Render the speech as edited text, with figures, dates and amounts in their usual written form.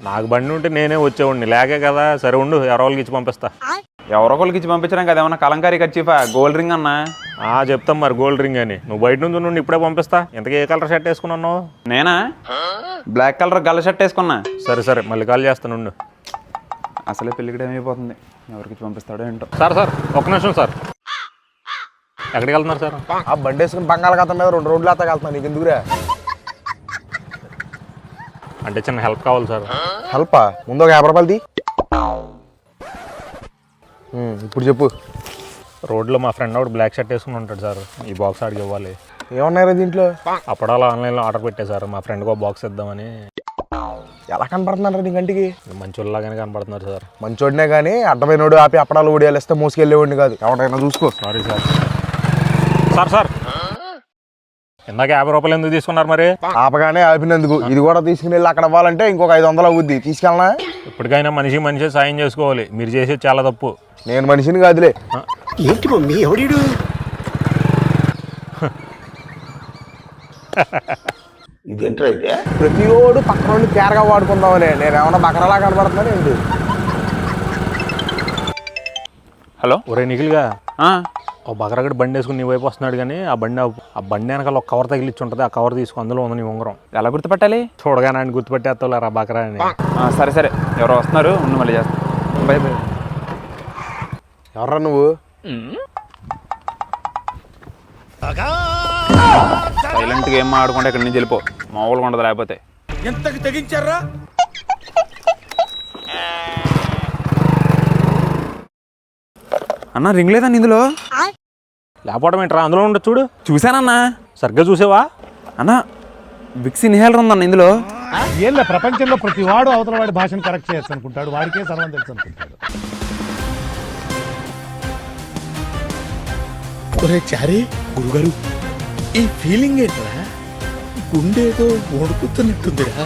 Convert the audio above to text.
నాకు బండి ఉంటే నేనే వచ్చేవాడిని, లేకే కదా. సరే ఉండు, ఎవరో వాళ్ళకి ఇచ్చి పంపిస్తా. ఎవరో ఒకరికి ఇచ్చి పంపించడం కదా, ఏమన్నా కలంకారీ ఖర్చీఫా? గోల్డ్ రింగ్ అన్నా. చెప్తాం మరి, గోల్డ్ రింగ్ అని. నువ్వు బయట నుంచి నుండి ఇప్పుడే పంపిస్తా. ఇంతకీ ఏ కలర్ షర్ట్ వేసుకున్నావు? నేనా? బ్లాక్ కలర్ గల్ల షర్ట్ వేసుకున్నా. సరే సరే, మళ్ళీ కాల్ చేస్తానుండు. అసలే పెళ్ళికి ఏమైపోతుంది, ఎవరికి ఇచ్చి పంపిస్తాడో ఏంటో. సార్ ఒక్క నిమిషం సార్. ఎక్కడికి వెళ్తున్నారు సార్? ఆ బండి వేసుకుని బంగాళాఖాతం మీద 2 రోడ్లు అత్తగా వెళ్తున్నాను. నీకు ఎందుకురా? అంటే చిన్న హెల్ప్ కావాలి సార్. హెల్పా? ముందు ఒక 50 రూపాయలు తీ. ఇప్పుడు చెప్పు. రోడ్లో మా ఫ్రెండ్ ఒకటి బ్లాక్ షర్ట్ వేసుకుని ఉంటాడు సార్. ఈ బాక్స్ ఆడికి ఇవ్వాలి. ఏమన్నారా దీంట్లో? అప్పడాలు ఆన్లైన్లో ఆర్డర్ పెట్టే సార్. మా ఫ్రెండ్కి ఒక బాక్స్ ఇద్దామని. ఎలా కనపడుతున్నారా నీ కంటికి? మంచోళ్ళలాగానే కనపడుతున్నారు సార్. మంచోడినే కానీ అడ్డమైనోడు ఆపి అప్పడాలు ఊడియాలు ఇస్తే మోసుకెళ్ళేవాడిని కాదు. ఎవరైనా చూసుకో. Sorry sir. సార్ ఇందాక 50 రూపాయలు ఎందుకు తీసుకున్నారు మరి? ఆపగానే ఆపినందుకు. ఇది కూడా తీసుకుని వెళ్ళి అక్కడ ఇవ్వాలంటే ఇంకొక 500 అవుద్ది. తీసుకెళ్ళనా? ఇప్పటికైనా మనిషి సాయం చేసుకోవాలి. మీరు చేసేది చాలా తప్పు. నేను మనిషిని కాదులే. ఏంటి మమ్మీ ఎవడీడు? ఇదేంట్రా అయితే? ప్రతిోడు పక్కన నుండి కేరగా వాడుకుందామని. నేను ఏమన్నా బకరలా కనబడుతున్నాను ఏంటి? హలో, ఒరే నిఖిల్గా, ఓ బకరగడి బండి వేసుకుని నీ వైపు వస్తున్నాడు కానీ ఆ బండి వెనకాల ఒక కవర్ తగిలిచ్చి ఉంటుంది. ఆ కవర్ తీసుకు, అందులో ఉంది నీ ఉంగరం. ఎలా గుర్తుపట్టాలి? చూడగానే ఆయన గుర్తుపెట్టేస్తావులేరా బకరా అని. సరే సరే, ఎవరో వస్తున్నారు, ఉండి మళ్ళీ చేస్తాను. By by. ఎవర్రా నువ్వు? సైలెంట్గా ఏం ఆడుకుంటే ఇక్కడి నుంచి వెళ్ళిపో. మామూలుగా ఉండదు లేకపోతే. ఎంతకి తెగించారా? అన్నా రింగ్ లేదండి ఇందులో. లేకపోవడం ఏంట్రా? అందులో ఉండదు చూడు. చూశానన్నా. సరిగ్గా చూసావా? అన్నా విక్స్ ఇన్హేలర్ ఉందన్న ఇందులో. ఏళ్ళ ప్రపంచంలో ప్రతి వాడు అవతల వాడి భాషను కరెక్ట్ చేయొచ్చు అనుకుంటాడు. వాడికే సర్వం తెలుసు అనుకుంటాడు. ఒరే చారీ, గురుగారు ఈ ఫీలింగ్ ఏంట్రా? గుండేదో వణుకుతున్నట్టుందిరా.